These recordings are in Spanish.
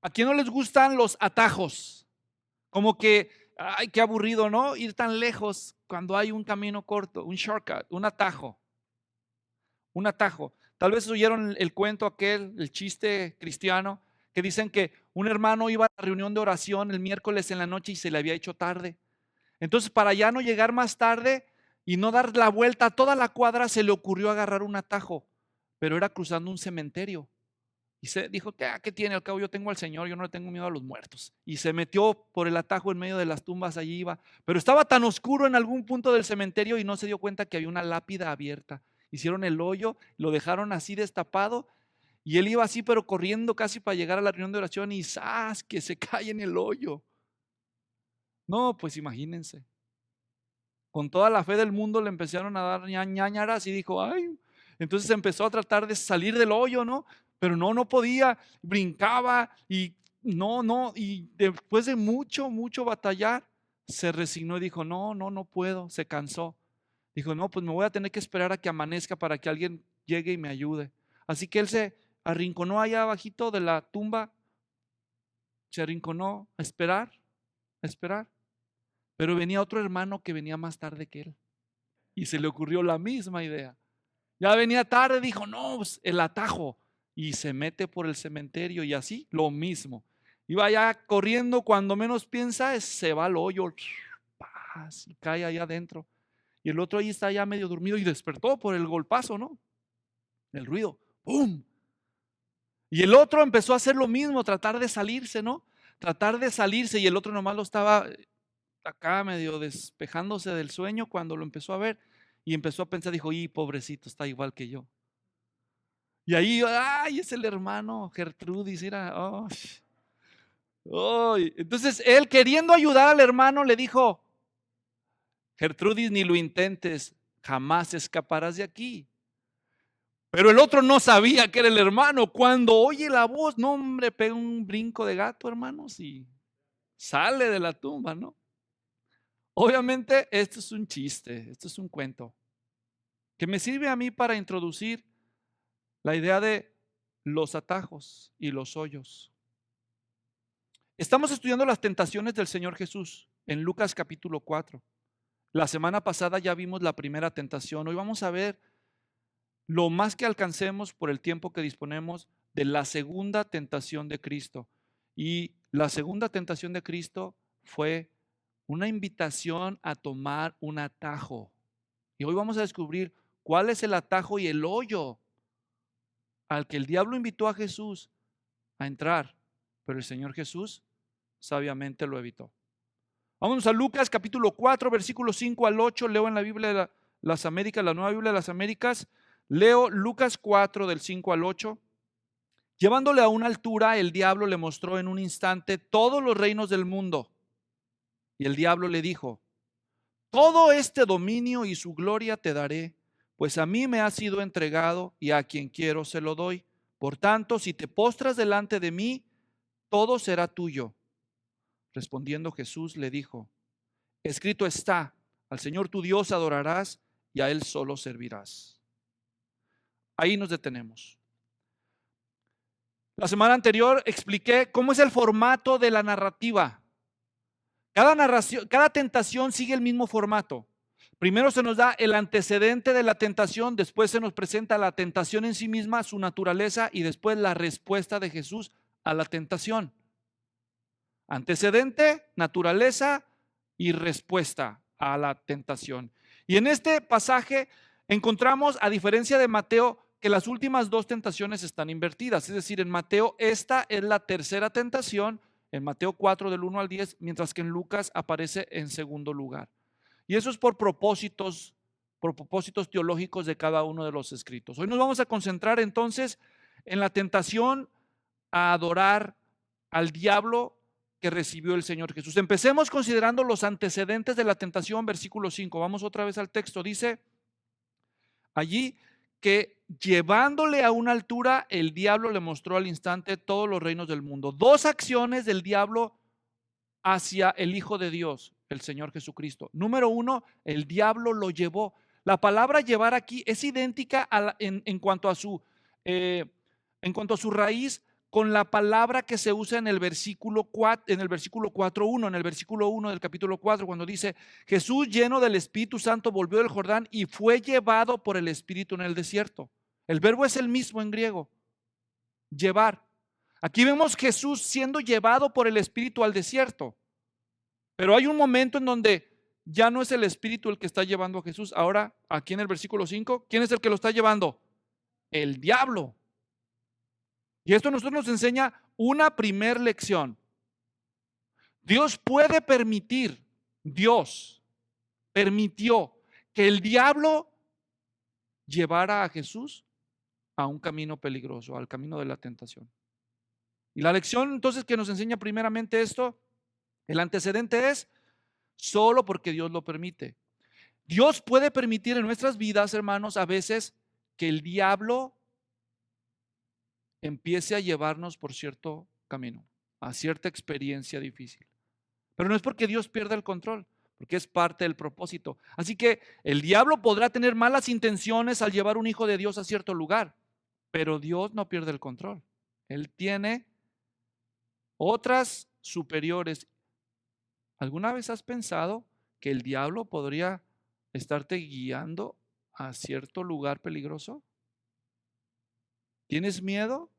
¿A quién no les gustan los atajos? Como que, ay, qué aburrido, ¿no? Ir tan lejos cuando hay un camino corto, un shortcut, un atajo, un atajo. Tal vez oyeron el cuento aquel, el chiste cristiano, que dicen que un hermano iba a la reunión de oración el miércoles en la noche y se le había hecho tarde. Entonces, para ya no llegar más tarde y no dar la vuelta a toda la cuadra, se le ocurrió agarrar un atajo, pero era cruzando un cementerio. Y se dijo, ¿qué tiene? Al cabo yo tengo al Señor, yo no le tengo miedo a los muertos. Y se metió por el atajo en medio de las tumbas, allí iba. Pero estaba tan oscuro en algún punto del cementerio y no se dio cuenta que había una lápida abierta. Hicieron el hoyo, lo dejaron así destapado y él iba así, pero corriendo casi para llegar a la reunión de oración y ¡zas! Que se cae en el hoyo. No, pues imagínense. Con toda la fe del mundo le empezaron a dar ñañaras y dijo, ay, entonces empezó a tratar de salir del hoyo, ¿no? Pero no podía, brincaba y no, y después de mucho batallar, se resignó y dijo, no puedo, se cansó. Dijo, no, pues me voy a tener que esperar a que amanezca para que alguien llegue y me ayude. Así que él se arrinconó allá abajito de la tumba, se arrinconó a esperar, pero venía otro hermano que venía más tarde que él. Y se le ocurrió la misma idea. Ya venía tarde, dijo, no, pues, el atajo. Y se mete por el cementerio y así, lo mismo. Iba ya corriendo, cuando menos piensa, se va al hoyo, ¡paz! Y cae allá adentro. Y el otro ahí está ya medio dormido y despertó por el golpazo, ¿no? El ruido, ¡pum! Y el otro empezó a hacer lo mismo, tratar de salirse, ¿no? Tratar de salirse y el otro nomás lo estaba acá medio despejándose del sueño cuando lo empezó a ver y empezó a pensar, dijo, y pobrecito, está igual que yo. Y ahí, ay, es el hermano Gertrudis, era, oh, oh. Entonces él queriendo ayudar al hermano le dijo, Gertrudis, ni lo intentes, jamás escaparás de aquí. Pero el otro no sabía que era el hermano. Cuando oye la voz, no hombre, pega un brinco de gato, hermanos, y sale de la tumba, ¿no? Obviamente esto es un chiste, esto es un cuento que me sirve a mí para introducir la idea de los atajos y los hoyos. Estamos estudiando las tentaciones del Señor Jesús en Lucas capítulo 4. La semana pasada ya vimos la primera tentación. Hoy vamos a ver lo más que alcancemos por el tiempo que disponemos de la segunda tentación de Cristo. Y la segunda tentación de Cristo fue una invitación a tomar un atajo. Y hoy vamos a descubrir cuál es el atajo y el hoyo al que el diablo invitó a Jesús a entrar, pero el Señor Jesús sabiamente lo evitó. Vamos a Lucas capítulo 4, versículos 5 al 8. Leo en la Biblia de las Américas, la Nueva Biblia de las Américas. Leo Lucas 4 del 5 al 8. Llevándole a una altura, el diablo le mostró en un instante todos los reinos del mundo. Y el diablo le dijo, todo este dominio y su gloria te daré, pues a mí me ha sido entregado y a quien quiero se lo doy. Por tanto, si te postras delante de mí, todo será tuyo. Respondiendo Jesús le dijo, escrito está, al Señor tu Dios adorarás y a Él solo servirás. Ahí nos detenemos. La semana anterior expliqué cómo es el formato de la narrativa. Cada tentación sigue el mismo formato. Primero se nos da el antecedente de la tentación, después se nos presenta la tentación en sí misma, su naturaleza y después la respuesta de Jesús a la tentación. Antecedente, naturaleza y respuesta a la tentación. Y en este pasaje encontramos, a diferencia de Mateo, que las últimas dos tentaciones están invertidas. Es decir, en Mateo esta es la tercera tentación, en Mateo 4 del 1 al 10, mientras que en Lucas aparece en segundo lugar. Y eso es por propósitos teológicos de cada uno de los escritos. Hoy nos vamos a concentrar entonces en la tentación a adorar al diablo que recibió el Señor Jesús. Empecemos considerando los antecedentes de la tentación, versículo 5. Vamos otra vez al texto. Dice allí que llevándole a una altura, el diablo le mostró al instante todos los reinos del mundo. Dos acciones del diablo hacia el Hijo de Dios, el Señor Jesucristo. Número uno, el diablo lo llevó. La palabra llevar aquí es idéntica en cuanto a su raíz con la palabra que se usa en el versículo 4, en el versículo 4:1, en el versículo 1 del capítulo 4, cuando dice: Jesús, lleno del Espíritu Santo, volvió del Jordán y fue llevado por el Espíritu en el desierto. El verbo es el mismo en griego, llevar. Aquí vemos Jesús siendo llevado por el Espíritu al desierto. Pero hay un momento en donde ya no es el Espíritu el que está llevando a Jesús. Ahora, aquí en el versículo 5, ¿quién es el que lo está llevando? El diablo. Y esto a nosotros nos enseña una primer lección. Dios permitió que el diablo llevara a Jesús a un camino peligroso, al camino de la tentación. Y la lección entonces que nos enseña primeramente esto, el antecedente es solo porque Dios lo permite. Dios puede permitir en nuestras vidas, hermanos, a veces que el diablo empiece a llevarnos por cierto camino, a cierta experiencia difícil. Pero no es porque Dios pierda el control, porque es parte del propósito. Así que el diablo podrá tener malas intenciones al llevar un hijo de Dios a cierto lugar, pero Dios no pierde el control. Él tiene otras superiores. ¿Alguna vez has pensado que el diablo podría estarte guiando a cierto lugar peligroso? ¿Tienes miedo?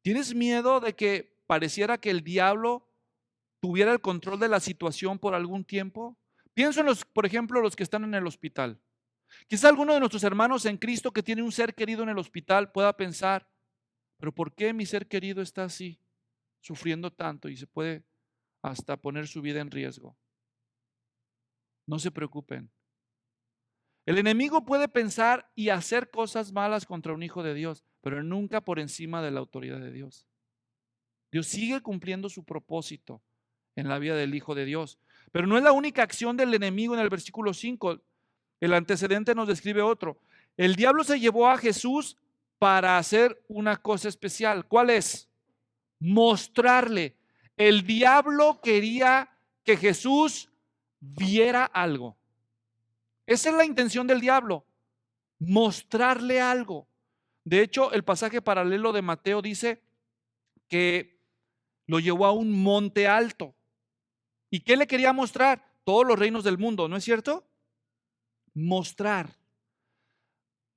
¿Tienes miedo de que pareciera que el diablo tuviera el control de la situación por algún tiempo? Pienso en por ejemplo, los que están en el hospital. Quizá alguno de nuestros hermanos en Cristo que tiene un ser querido en el hospital pueda pensar, pero ¿por qué mi ser querido está así, sufriendo tanto y se puede hasta poner su vida en riesgo? No se preocupen. El enemigo puede pensar y hacer cosas malas contra un hijo de Dios, pero nunca por encima de la autoridad de Dios. Dios sigue cumpliendo su propósito en la vida del Hijo de Dios. Pero no es la única acción del enemigo en el versículo 5. El antecedente nos describe otro. El diablo se llevó a Jesús para hacer una cosa especial. ¿Cuál es? Mostrarle. El diablo quería que Jesús viera algo. Esa es la intención del diablo, mostrarle algo. De hecho, el pasaje paralelo de Mateo dice que lo llevó a un monte alto. ¿Y qué le quería mostrar? Todos los reinos del mundo, ¿no es cierto? Mostrar.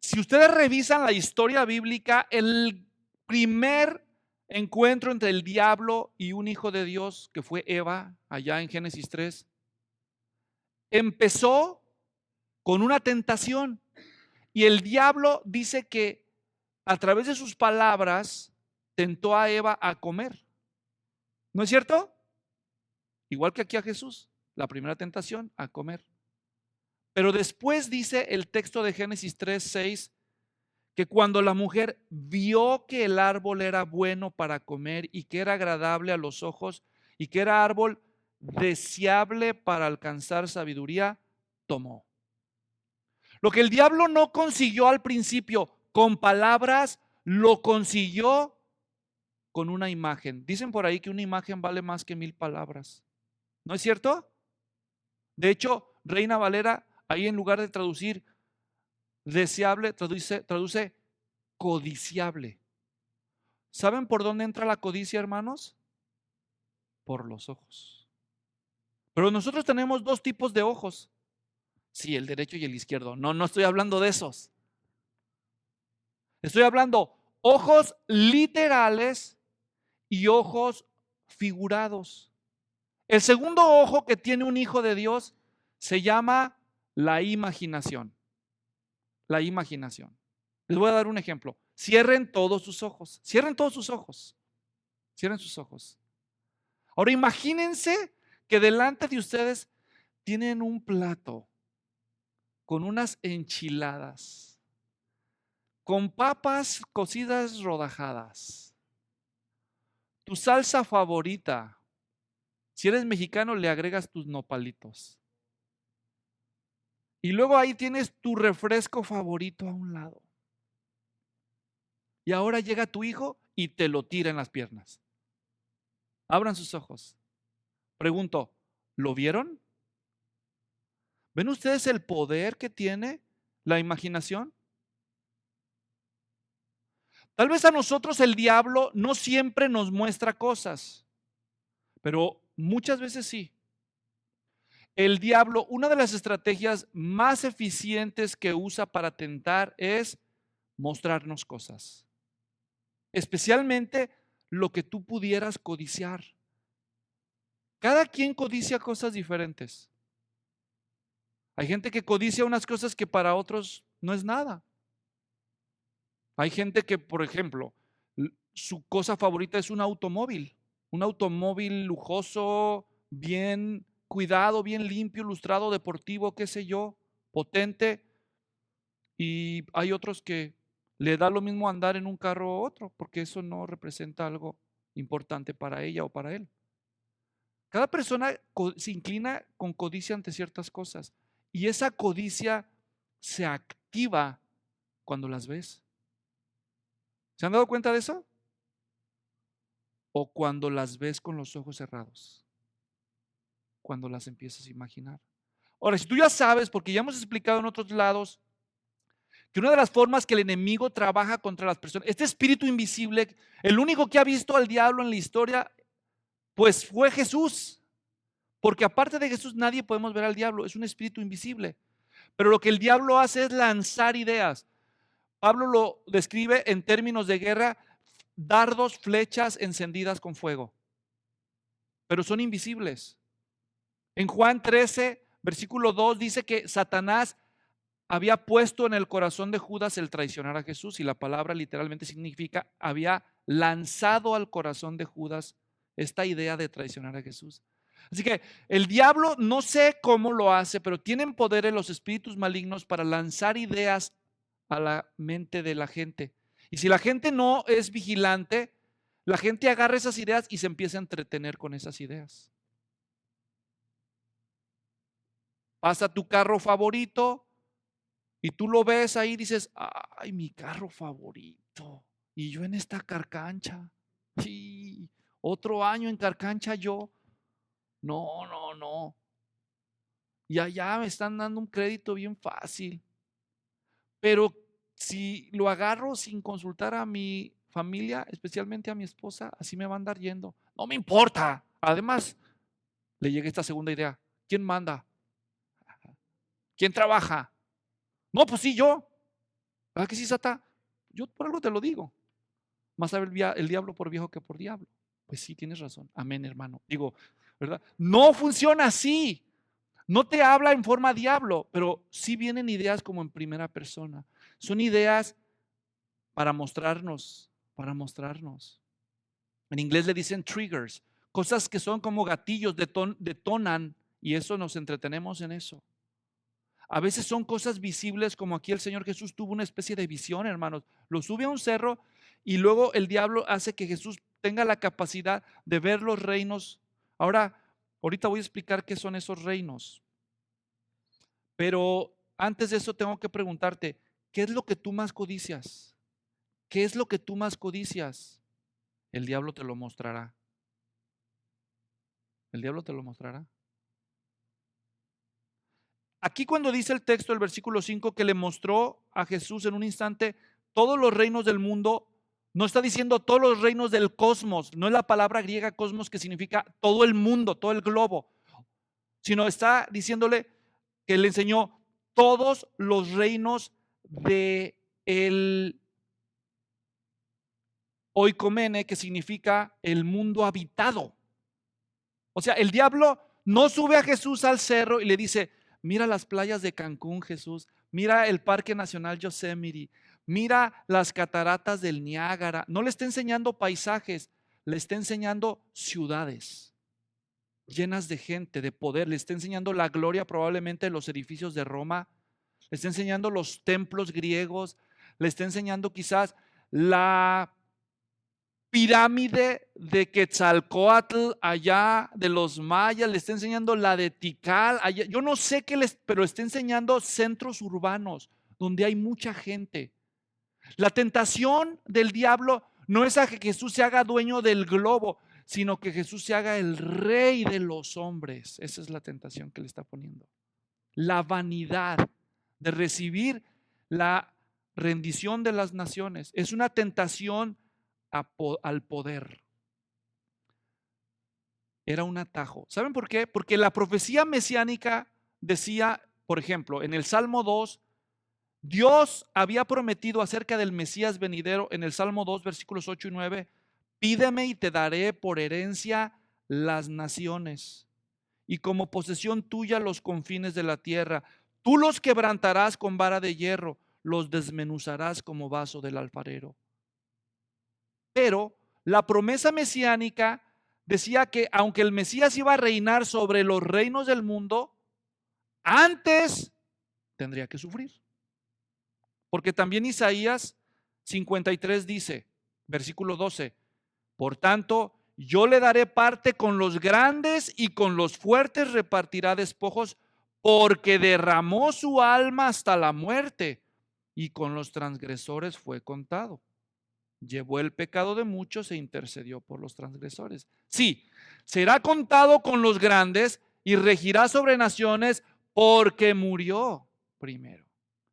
Si ustedes revisan la historia bíblica, el primer encuentro entre el diablo y un hijo de Dios, que fue Eva, allá en Génesis 3, empezó con una tentación. Y el diablo dice que a través de sus palabras tentó a Eva a comer. ¿No es cierto? Igual que aquí a Jesús, la primera tentación, a comer. Pero después dice el texto de Génesis 3:6 que cuando la mujer vio que el árbol era bueno para comer y que era agradable a los ojos y que era árbol deseable para alcanzar sabiduría, tomó. Lo que el diablo no consiguió al principio con palabras, lo consiguió con una imagen. Dicen por ahí que una imagen vale más que 1000 palabras. ¿No es cierto? De hecho, Reina Valera, ahí en lugar de traducir deseable, traduce codiciable. ¿Saben por dónde entra la codicia, hermanos? Por los ojos. Pero nosotros tenemos dos tipos de ojos. Sí, el derecho y el izquierdo. No, no estoy hablando de esos. Estoy hablando ojos literales y ojos figurados. El segundo ojo que tiene un hijo de Dios se llama la imaginación. La imaginación. Les voy a dar un ejemplo. Cierren todos sus ojos. Cierren todos sus ojos. Cierren sus ojos. Ahora imagínense que delante de ustedes tienen un plato con unas enchiladas, con papas cocidas rodajadas, tu salsa favorita. Si eres mexicano, le agregas tus nopalitos. Y luego ahí tienes tu refresco favorito a un lado. Y ahora llega tu hijo y te lo tira en las piernas. Abran sus ojos. Pregunto, ¿lo vieron? ¿Ven ustedes el poder que tiene la imaginación? Tal vez a nosotros el diablo no siempre nos muestra cosas, pero muchas veces sí. El diablo, una de las estrategias más eficientes que usa para tentar es mostrarnos cosas, especialmente lo que tú pudieras codiciar. Cada quien codicia cosas diferentes. Hay gente que codicia unas cosas que para otros no es nada. Hay gente que, por ejemplo, su cosa favorita es un automóvil lujoso, bien cuidado, bien limpio, lustrado, deportivo, qué sé yo, potente. Y hay otros que le da lo mismo andar en un carro o otro, porque eso no representa algo importante para ella o para él. Cada persona se inclina con codicia ante ciertas cosas y esa codicia se activa cuando las ves. ¿Se han dado cuenta de eso? O cuando las ves con los ojos cerrados, cuando las empiezas a imaginar. Ahora, si tú ya sabes, porque ya hemos explicado en otros lados, que una de las formas que el enemigo trabaja contra las personas, este espíritu invisible, el único que ha visto al diablo en la historia, pues fue Jesús. Porque aparte de Jesús nadie podemos ver al diablo, es un espíritu invisible. Pero lo que el diablo hace es lanzar ideas. Pablo lo describe en términos de guerra, dardos, flechas encendidas con fuego, pero son invisibles. En Juan 13, versículo 2 dice que Satanás había puesto en el corazón de Judas el traicionar a Jesús y la palabra literalmente significa había lanzado al corazón de Judas esta idea de traicionar a Jesús. Así que el diablo no sé cómo lo hace, pero tienen poder en los espíritus malignos para lanzar ideas a la mente de la gente. Y si la gente no es vigilante, la gente agarra esas ideas y se empieza a entretener con esas ideas. Pasa tu carro favorito y tú lo ves ahí y dices, ay, mi carro favorito. Y yo en esta carcancha. Sí, otro año en carcancha yo. No, no, no. Y allá me están dando un crédito bien fácil. Pero si lo agarro sin consultar a mi familia, especialmente a mi esposa, así me va a andar yendo. No me importa. Además, le llega esta segunda idea. ¿Quién manda? ¿Quién trabaja? No, pues sí, yo. ¿Verdad que sí, Sata? Yo por algo te lo digo. Más sabe el diablo por viejo que por diablo. Pues sí, tienes razón. Amén, hermano. Digo, ¿verdad? No funciona así. No te habla en forma diablo, pero sí vienen ideas como en primera persona. Son ideas para mostrarnos, para mostrarnos. En inglés le dicen triggers, cosas que son como gatillos, detonan y eso nos entretenemos en eso. A veces son cosas visibles como aquí el Señor Jesús tuvo una especie de visión, hermanos. Lo sube a un cerro y luego el diablo hace que Jesús tenga la capacidad de ver los reinos. Ahorita voy a explicar qué son esos reinos. Pero antes de eso tengo que preguntarte, ¿qué es lo que tú más codicias? ¿Qué es lo que tú más codicias? El diablo te lo mostrará. El diablo te lo mostrará. Aquí cuando dice el texto, el versículo 5, que le mostró a Jesús en un instante todos los reinos del mundo, no está diciendo todos los reinos del cosmos, no es la palabra griega cosmos que significa todo el mundo, todo el globo, sino está diciéndole que le enseñó todos los reinos de el oikomene, que significa el mundo habitado. O sea, el diablo no sube a Jesús al cerro y le dice, mira las playas de Cancún, Jesús, mira el Parque Nacional Yosemite, mira las cataratas del Niágara. No le está enseñando paisajes, le está enseñando ciudades llenas de gente, de poder. Le está enseñando la gloria probablemente de los edificios de Roma. Le está enseñando los templos griegos. Le está enseñando quizás la pirámide de Quetzalcóatl allá de los mayas, le está enseñando la de Tikal, allá, yo no sé qué pero está enseñando centros urbanos donde hay mucha gente. La tentación del diablo no es a que Jesús se haga dueño del globo, sino que Jesús se haga el rey de los hombres. Esa es la tentación que le está poniendo. La vanidad de recibir la rendición de las naciones, es una tentación al poder. Era un atajo. ¿Saben por qué? Porque la profecía mesiánica decía, por ejemplo, en el Salmo 2, Dios había prometido acerca del Mesías venidero en el Salmo 2, versículos 8 y 9, pídeme y te daré por herencia las naciones y como posesión tuya los confines de la tierra. Tú los quebrantarás con vara de hierro, los desmenuzarás como vaso del alfarero. Pero la promesa mesiánica decía que aunque el Mesías iba a reinar sobre los reinos del mundo, antes tendría que sufrir. Porque también Isaías 53 dice, versículo 12, por tanto, yo le daré parte con los grandes y con los fuertes repartirá despojos, porque derramó su alma hasta la muerte y con los transgresores fue contado. Llevó el pecado de muchos e intercedió por los transgresores. Sí, será contado con los grandes y regirá sobre naciones porque murió primero.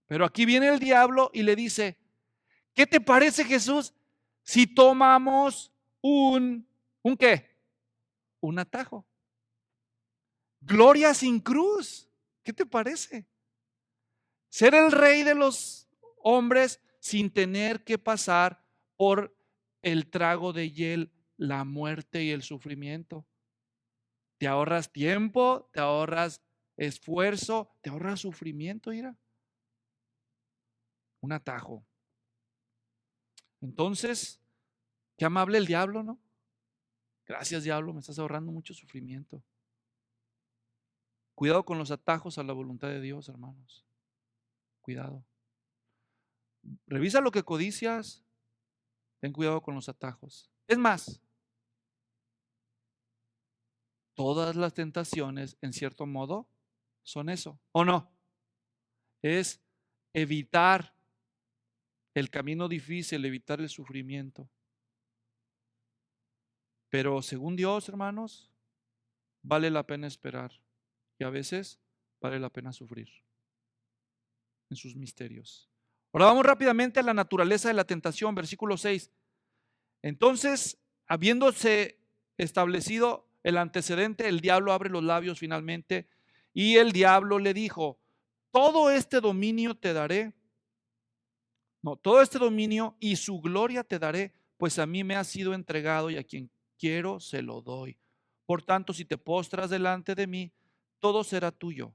Pero aquí viene el diablo y le dice, ¿qué te parece, Jesús, si tomamos ¿un qué? Un atajo. Gloria sin cruz. ¿Qué te parece? Ser el rey de los hombres sin tener que pasar por el trago de hiel, la muerte y el sufrimiento. Te ahorras tiempo, te ahorras esfuerzo, te ahorras sufrimiento, mira. Un atajo. Entonces, qué amable el diablo, ¿no? Gracias, diablo, me estás ahorrando mucho sufrimiento. Cuidado con los atajos a la voluntad de Dios, hermanos. Cuidado. Revisa lo que codicias. Ten cuidado con los atajos. Es más, todas las tentaciones, en cierto modo, son eso, ¿o no? Es evitar el camino difícil, evitar el sufrimiento. Pero según Dios, hermanos, vale la pena esperar. Y a veces vale la pena sufrir en sus misterios. Ahora vamos rápidamente a la naturaleza de la tentación, versículo 6. Entonces, habiéndose establecido el antecedente, el diablo abre los labios finalmente y el diablo le dijo, todo este dominio te daré, todo este dominio y su gloria te daré, pues a mí me ha sido entregado y a quien quiero se lo doy. Por tanto, si te postras delante de mí, todo será tuyo.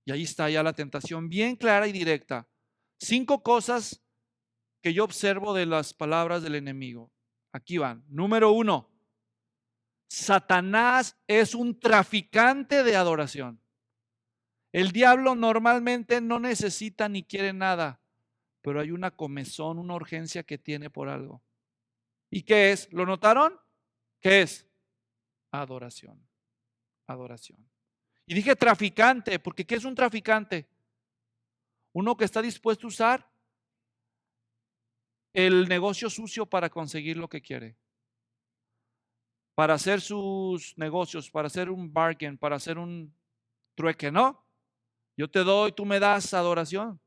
Y ahí está ya la tentación bien clara y directa. 5 cosas que yo observo de las palabras del enemigo. Aquí van. Número 1, Satanás es un traficante de adoración. El diablo normalmente no necesita ni quiere nada, pero hay una comezón, una urgencia que tiene por algo. ¿Y qué es? ¿Lo notaron? ¿Qué es? Adoración. Adoración. Y dije traficante, porque ¿qué es un traficante? Uno que está dispuesto a usar el negocio sucio para conseguir lo que quiere. Para hacer sus negocios, para hacer un bargain, para hacer un trueque, ¿no? Yo te doy, tú me das adoración.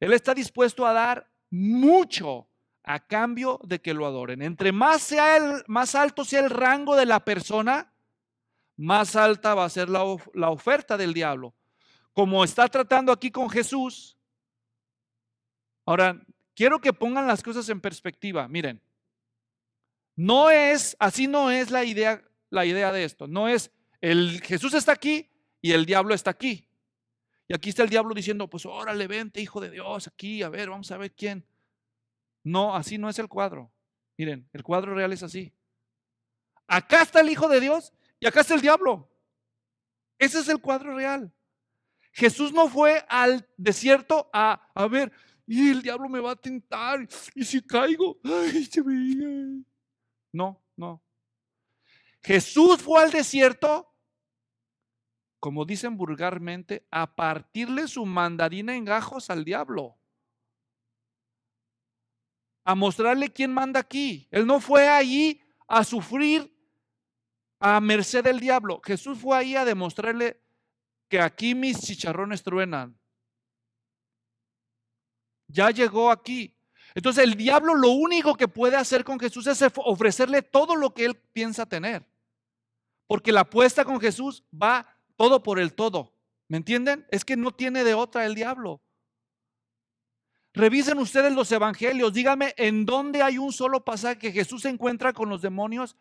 Él está dispuesto a dar mucho a cambio de que lo adoren. Entre más alto sea el rango de la persona, más alta va a ser la oferta del diablo. Como está tratando aquí con Jesús. Ahora, quiero que pongan las cosas en perspectiva. Miren, así no es la idea de esto. No es Jesús está aquí y el diablo está aquí. Y aquí está el diablo diciendo, pues órale, vente, hijo de Dios, aquí, a ver, vamos a ver quién. No, así no es el cuadro. Miren, el cuadro real es así. Acá está el hijo de Dios y acá está el diablo. Ese es el cuadro real. Jesús no fue al desierto a ver, y el diablo me va a tentar, y si caigo, ay, se veía. No, no. Jesús fue al desierto, como dicen vulgarmente, a partirle su mandarina en gajos al diablo. A mostrarle quién manda aquí. Él no fue allí a sufrir a merced del diablo. Jesús fue ahí a demostrarle que aquí mis chicharrones truenan. Ya llegó aquí. Entonces el diablo lo único que puede hacer con Jesús es ofrecerle todo lo que él piensa tener. Porque la apuesta con Jesús va todo por el todo. ¿Me entienden? Es que no tiene de otra el diablo. Revisen ustedes los evangelios, díganme en dónde hay un solo pasaje que Jesús se encuentra con los demonios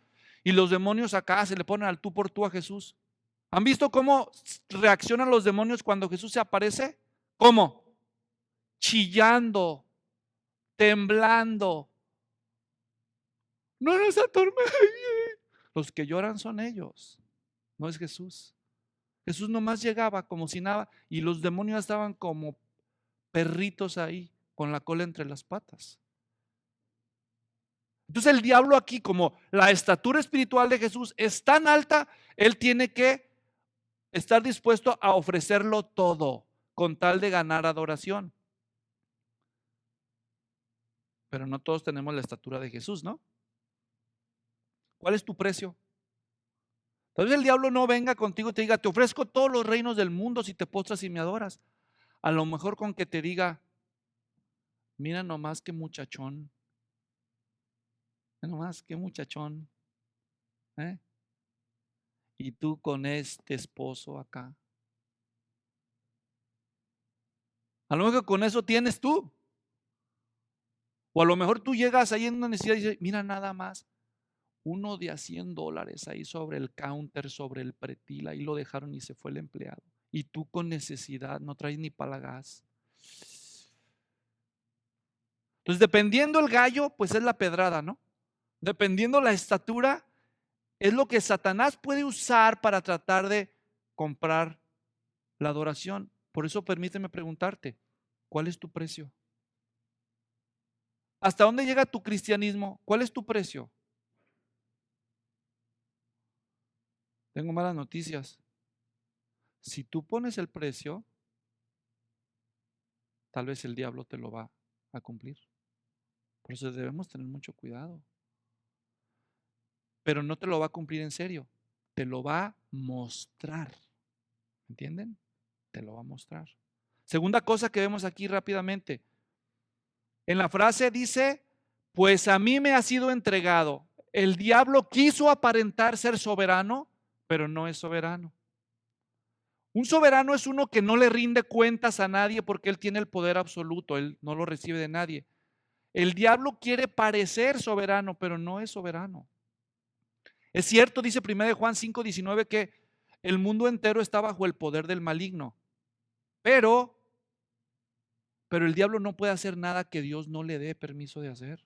y los demonios acá se le ponen al tú por tú a Jesús. ¿Han visto cómo reaccionan los demonios cuando Jesús se aparece? ¿Cómo? Chillando, temblando. No nos atormenten. Los que lloran son ellos, no es Jesús. Jesús nomás llegaba como si nada y los demonios estaban como perritos ahí con la cola entre las patas. Entonces el diablo aquí, como la estatura espiritual de Jesús es tan alta, él tiene que estar dispuesto a ofrecerlo todo con tal de ganar adoración. Pero no todos tenemos la estatura de Jesús, ¿no? ¿Cuál es tu precio? Tal vez el diablo no venga contigo y te diga, te ofrezco todos los reinos del mundo si te postras y me adoras. A lo mejor con que te diga, mira nomás qué muchachón. Mira nomás qué muchachón. ¿Eh? Y tú con este esposo acá. A lo mejor con eso tienes tú. O a lo mejor tú llegas ahí en una necesidad y dices, mira nada más, uno de a $100 ahí sobre el counter, sobre el pretil, ahí lo dejaron y se fue el empleado. Y tú con necesidad, no traes ni para la gas. Entonces, dependiendo el gallo, pues es la pedrada, ¿no? Dependiendo la estatura, es lo que Satanás puede usar para tratar de comprar la adoración. Por eso permíteme preguntarte, ¿cuál es tu precio? ¿Hasta dónde llega tu cristianismo? ¿Cuál es tu precio? Tengo malas noticias. Si tú pones el precio, tal vez el diablo te lo va a cumplir. Por eso debemos tener mucho cuidado. Pero no te lo va a cumplir en serio, te lo va a mostrar. ¿Entienden? Te lo va a mostrar. Segunda cosa que vemos aquí rápidamente. En la frase dice, pues a mí me ha sido entregado. El diablo quiso aparentar ser soberano, pero no es soberano. Un soberano es uno que no le rinde cuentas a nadie porque él tiene el poder absoluto, él no lo recibe de nadie. El diablo quiere parecer soberano, pero no es soberano. Es cierto, dice 1 Juan 5:19, que el mundo entero está bajo el poder del maligno, pero el diablo no puede hacer nada que Dios no le dé permiso de hacer.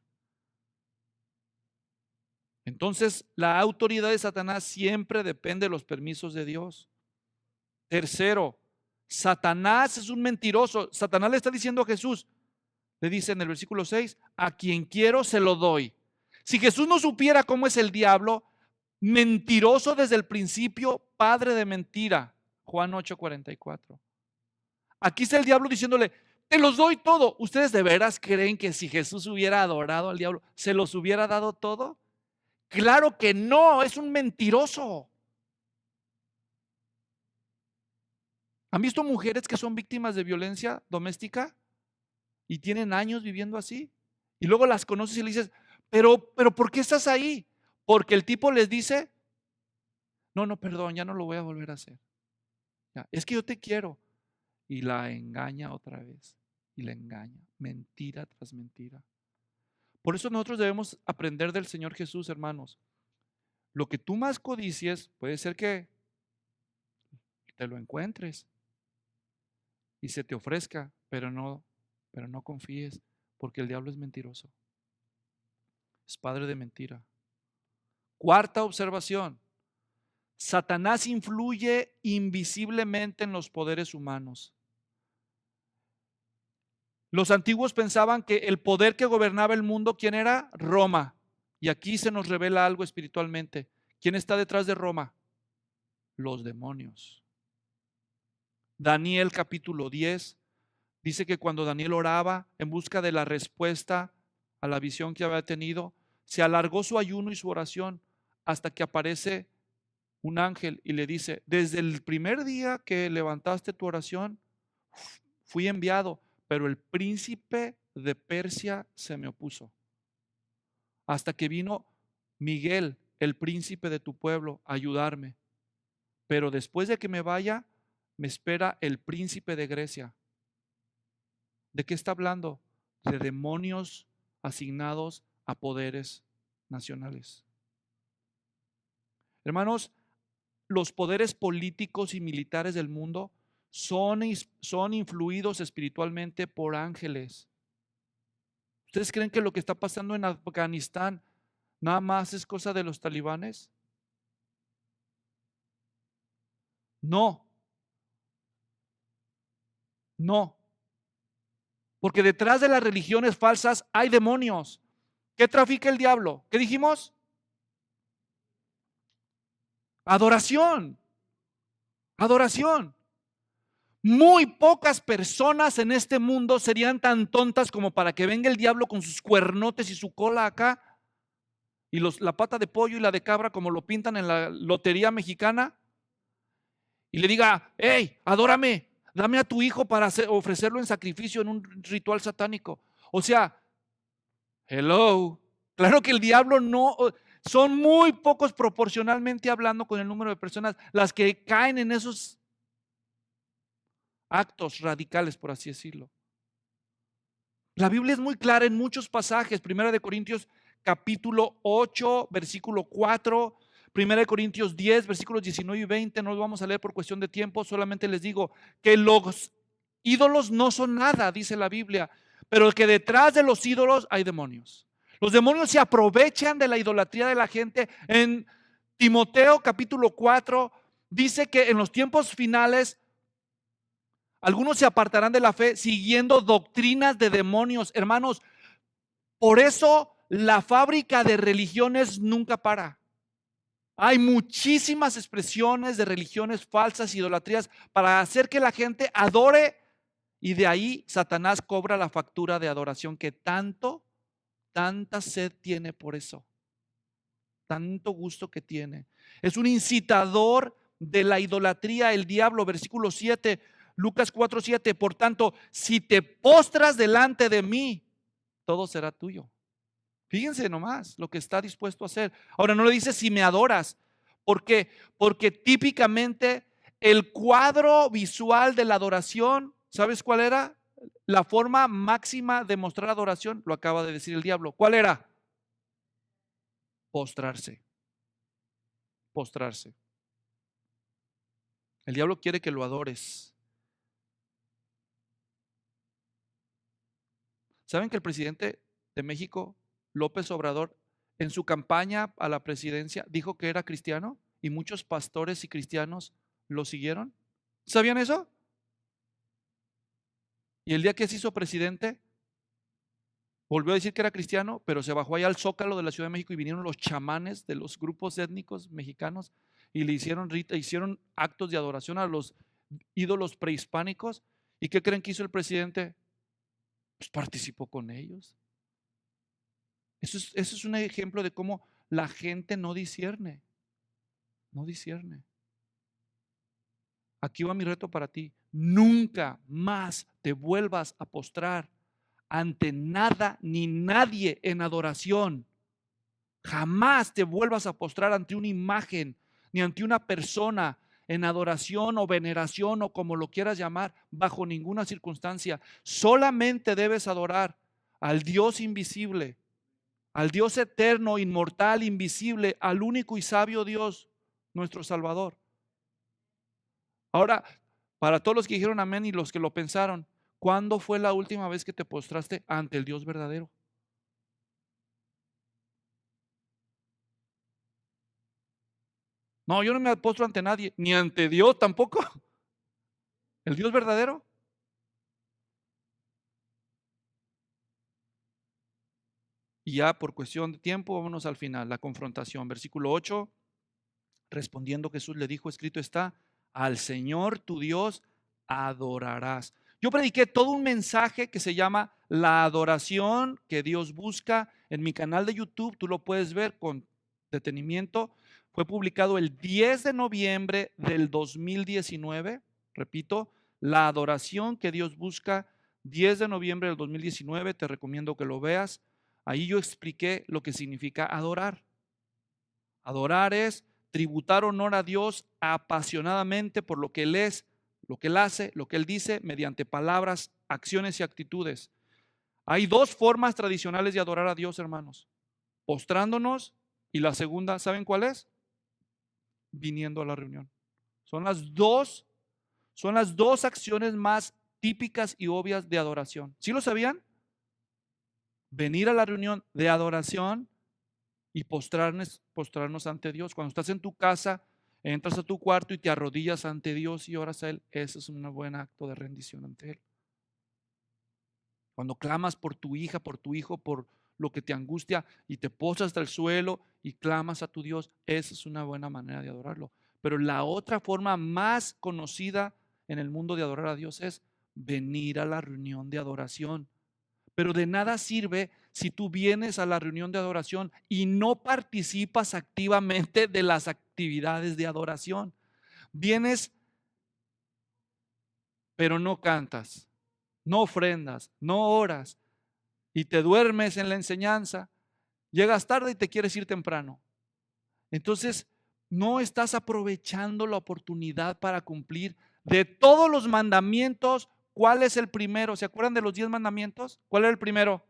Entonces, la autoridad de Satanás siempre depende de los permisos de Dios. Tercero, Satanás es un mentiroso. Satanás le está diciendo a Jesús, le dice en el versículo 6, a quien quiero se lo doy. Si Jesús no supiera cómo es el diablo, mentiroso desde el principio, padre de mentira. Juan 8:44. Aquí está el diablo diciéndole, te los doy todo. ¿Ustedes de veras creen que si Jesús hubiera adorado al diablo, se los hubiera dado todo? Claro que no, es un mentiroso. ¿Han visto mujeres que son víctimas de violencia doméstica y tienen años viviendo así? Y luego las conoces y le dices, pero ¿por qué estás ahí? Porque el tipo les dice, no, perdón, ya no lo voy a volver a hacer. Ya, es que yo te quiero. Y la engaña otra vez. Y la engaña. Mentira tras mentira. Por eso nosotros debemos aprender del Señor Jesús, hermanos. Lo que tú más codicies, puede ser que te lo encuentres y se te ofrezca, pero no confíes, porque el diablo es mentiroso. Es padre de mentira. Cuarta observación. Satanás influye invisiblemente en los poderes humanos. Los antiguos pensaban que el poder que gobernaba el mundo, ¿quién era? Roma. Y aquí se nos revela algo espiritualmente. ¿Quién está detrás de Roma? Los demonios. Daniel capítulo 10 dice que cuando Daniel oraba en busca de la respuesta a la visión que había tenido, se alargó su ayuno y su oración hasta que aparece un ángel y le dice, desde el primer día que levantaste tu oración, fui enviado, pero el príncipe de Persia se me opuso. Hasta que vino Miguel, el príncipe de tu pueblo, a ayudarme. Pero después de que me vaya, me espera el príncipe de Grecia. ¿De qué está hablando? De demonios asignados a poderes nacionales. Hermanos, los poderes políticos y militares del mundo son influidos espiritualmente por ángeles. ¿Ustedes creen que lo que está pasando en Afganistán nada más es cosa de los talibanes? No, no. Porque detrás de las religiones falsas hay demonios. ¿Qué trafica el diablo? ¿Qué dijimos? Adoración. Adoración. Muy pocas personas en este mundo serían tan tontas como para que venga el diablo con sus cuernotes y su cola acá y la pata de pollo y la de cabra como lo pintan en la lotería mexicana y le diga: hey, adórame, dame a tu hijo para ofrecerlo en sacrificio en un ritual satánico. O sea, hello, claro que el diablo no, son muy pocos proporcionalmente hablando con el número de personas las que caen en esos actos radicales, por así decirlo. La Biblia es muy clara en muchos pasajes. Primera de Corintios capítulo 8, versículo 4. Primera de Corintios 10, versículos 19 y 20. No lo vamos a leer por cuestión de tiempo. Solamente les digo que los ídolos no son nada, dice la Biblia. Pero que detrás de los ídolos hay demonios. Los demonios se aprovechan de la idolatría de la gente. En Timoteo capítulo 4 dice que en los tiempos finales algunos se apartarán de la fe siguiendo doctrinas de demonios. Hermanos, por eso la fábrica de religiones nunca para. Hay muchísimas expresiones de religiones falsas, idolatrías, para hacer que la gente adore, y de ahí Satanás cobra la factura de adoración que tanta sed tiene por eso, tanto gusto que tiene. Es un incitador de la idolatría, el diablo. Versículo 7, Lucas 4:7. Por tanto, si te postras delante de mí, todo será tuyo. Fíjense nomás lo que está dispuesto a hacer. Ahora no le dice si me adoras. ¿Por qué? Porque típicamente el cuadro visual de la adoración, ¿sabes cuál era? La forma máxima de mostrar adoración, lo acaba de decir el diablo. ¿Cuál era? Postrarse. Postrarse. El diablo quiere que lo adores. ¿Saben que el presidente de México, López Obrador, en su campaña a la presidencia dijo que era cristiano y muchos pastores y cristianos lo siguieron? ¿Sabían eso? Y el día que se hizo presidente, volvió a decir que era cristiano, pero se bajó allá al Zócalo de la Ciudad de México y vinieron los chamanes de los grupos étnicos mexicanos y le hicieron actos de adoración a los ídolos prehispánicos. ¿Y qué creen que hizo el presidente? Pues participó con ellos. Eso es un ejemplo de cómo la gente no discierne. No discierne. Aquí va mi reto para ti. Nunca más te vuelvas a postrar ante nada ni nadie en adoración. Jamás te vuelvas a postrar ante una imagen ni ante una persona en adoración o veneración o como lo quieras llamar, bajo ninguna circunstancia. Solamente debes adorar al Dios invisible, al Dios eterno, inmortal, invisible, al único y sabio Dios, nuestro Salvador. Ahora, para todos los que dijeron amén y los que lo pensaron, ¿cuándo fue la última vez que te postraste ante el Dios verdadero? No, yo no me postro ante nadie, ni ante Dios tampoco. El Dios verdadero. Y ya por cuestión de tiempo, vámonos al final, la confrontación. Versículo 8, respondiendo Jesús le dijo: escrito está, al Señor tu Dios adorarás. Yo prediqué todo un mensaje que se llama la adoración que Dios busca en mi canal de YouTube. Tú lo puedes ver con detenimiento. Fue publicado el 10 de noviembre del 2019. Repito, la adoración que Dios busca 10 de noviembre del 2019, te recomiendo que lo veas. Ahí yo expliqué lo que significa adorar. Adorar es tributar honor a Dios apasionadamente por lo que Él es, lo que Él hace, lo que Él dice, mediante palabras, acciones y actitudes. Hay dos formas tradicionales de adorar a Dios, hermanos: postrándonos, y la segunda, ¿saben cuál es? Viniendo a la reunión. Son las dos acciones más típicas y obvias de adoración. ¿Sí lo sabían? Venir a la reunión de adoración y postrarnos ante Dios. Cuando estás en tu casa, entras a tu cuarto y te arrodillas ante Dios y oras a Él, ese es un buen acto de rendición ante Él. Cuando clamas por tu hija, por tu hijo, por lo que te angustia y te postras hasta el suelo y clamas a tu Dios, esa es una buena manera de adorarlo. Pero la otra forma más conocida en el mundo de adorar a Dios es venir a la reunión de adoración. Pero de nada sirve si tú vienes a la reunión de adoración y no participas activamente de las actividades de adoración. Vienes, pero no cantas, no ofrendas, no oras y te duermes en la enseñanza. Llegas tarde y te quieres ir temprano. Entonces, no estás aprovechando la oportunidad para cumplir de todos los mandamientos. ¿Cuál es el primero? ¿Se acuerdan de los 10 mandamientos? ¿Cuál era el primero?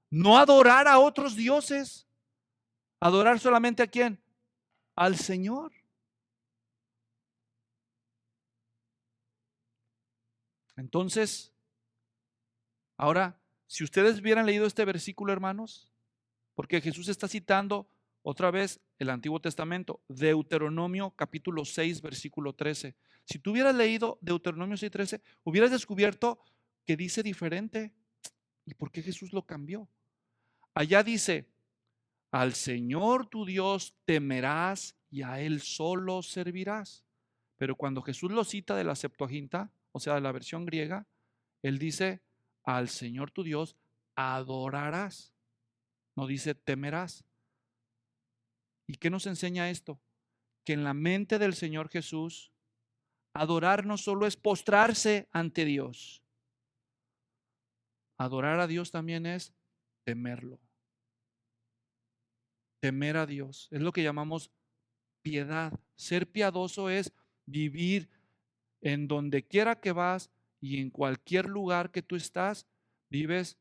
No adorar a otros dioses. Adorar solamente ¿a quién? Al Señor. Entonces, ahora, si ustedes hubieran leído este versículo, hermanos, porque Jesús está citando otra vez el Antiguo Testamento, Deuteronomio capítulo 6, versículo 13. Si tú hubieras leído Deuteronomio 6, 13, hubieras descubierto que dice diferente. ¿Y por qué Jesús lo cambió? Allá dice: al Señor tu Dios temerás y a Él solo servirás. Pero cuando Jesús lo cita de la Septuaginta, o sea, de la versión griega, Él dice: al Señor tu Dios adorarás. No dice temerás. ¿Y qué nos enseña esto? Que en la mente del Señor Jesús, adorar no solo es postrarse ante Dios. Adorar a Dios también es temerlo. Temer a Dios es lo que llamamos piedad. Ser piadoso es vivir en donde quiera que vas y en cualquier lugar que tú estás, vives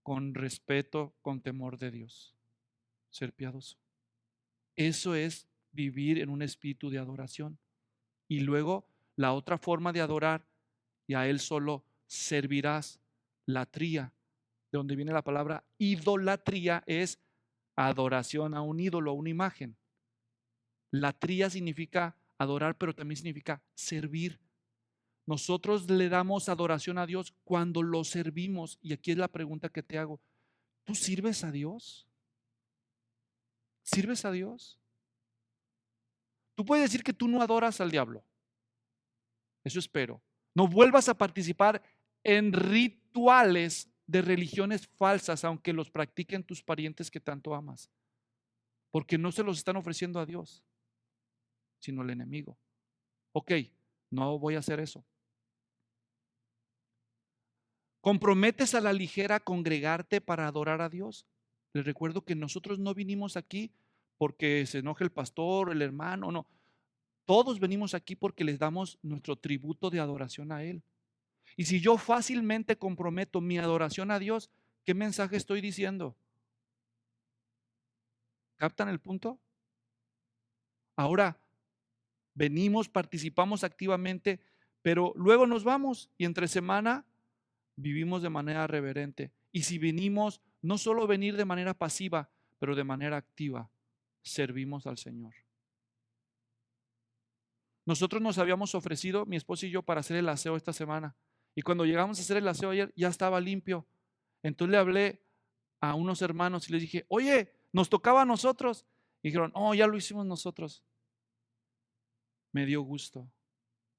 con respeto, con temor de Dios. Ser piadoso. Eso es vivir en un espíritu de adoración. Y luego la otra forma de adorar, y a Él solo servirás, latría, de donde viene la palabra idolatría, es adoración a un ídolo, a una imagen. Latría significa adorar, pero también significa servir. Nosotros le damos adoración a Dios cuando lo servimos. Y aquí es la pregunta que te hago: ¿tú sirves a Dios? ¿Sirves a Dios? Tú puedes decir que tú no adoras al diablo. Eso espero. No vuelvas a participar en rituales de religiones falsas, aunque los practiquen tus parientes que tanto amas, porque no se los están ofreciendo a Dios, sino al enemigo. Ok, no voy a hacer eso. ¿Comprometes a la ligera congregarte para adorar a Dios? Les recuerdo que nosotros no vinimos aquí porque se enoje el pastor o el hermano, no. Todos venimos aquí porque les damos nuestro tributo de adoración a Él. Y si yo fácilmente comprometo mi adoración a Dios, ¿qué mensaje estoy diciendo? ¿Captan el punto? Ahora, venimos, participamos activamente, pero luego nos vamos y entre semana vivimos de manera reverente. Y si venimos, no solo venir de manera pasiva, pero de manera activa, servimos al Señor. Nosotros nos habíamos ofrecido, mi esposo y yo, para hacer el aseo esta semana. Y cuando llegamos a hacer el aseo ayer, ya estaba limpio. Entonces le hablé a unos hermanos y les dije: oye, nos tocaba a nosotros. Y dijeron: oh, ya lo hicimos nosotros. Me dio gusto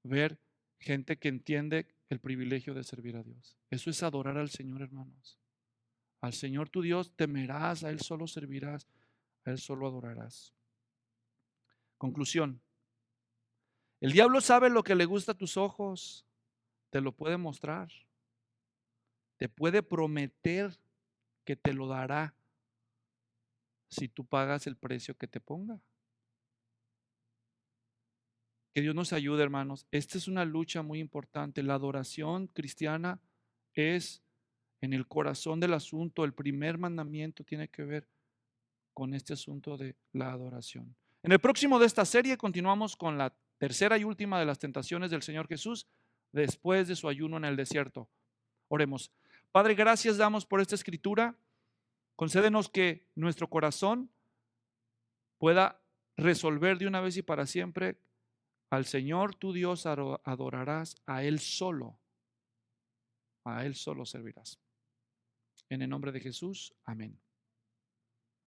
ver gente que entiende el privilegio de servir a Dios. Eso es adorar al Señor, hermanos. Al Señor tu Dios temerás, a Él solo servirás, a Él solo adorarás. Conclusión: el diablo sabe lo que le gusta a tus ojos, te lo puede mostrar. te puede prometer que te lo dará si tú pagas el precio que te ponga. Que Dios nos ayude, hermanos. Esta es una lucha muy importante. La adoración cristiana es en el corazón del asunto. El primer mandamiento tiene que ver con este asunto de la adoración. En el próximo de esta serie continuamos con la tercera y última de las tentaciones del Señor Jesús después de su ayuno en el desierto. Oremos. Padre, gracias damos por esta escritura. Concédenos que nuestro corazón pueda resolver de una vez y para siempre: al Señor tu Dios adorarás, a Él solo servirás. En el nombre de Jesús, amén.